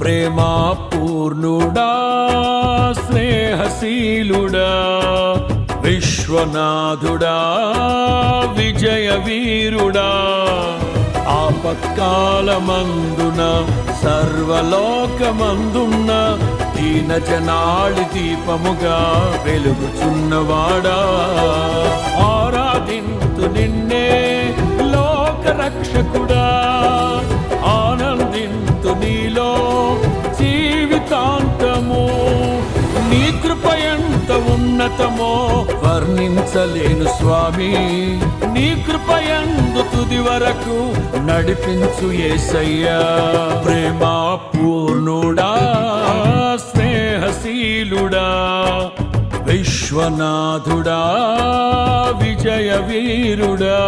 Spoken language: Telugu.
ప్రేమా పూర్ణుడా స్నేహశీలుడా విశ్వనాథుడా విజయ వీరుడా ఆపత్కాలమందున సర్వలోకమందున్న దీన జనాళి దీపముగా వెలుగుచున్నవాడా ఆరాధింతు నిన్నే లోక రక్షకుడా ఆనందింతు నీలో జీవితాంతము నీ కృప ఎంత ఉన్నతమో వర్ణించలేను స్వామి నీ కృప యందు తుది వరకు నడిపించు యేసయ్యా ప్రేమా పూర్ణుడా స్నేహశీలుడా విశ్వనాథుడా విజయ వీరుడా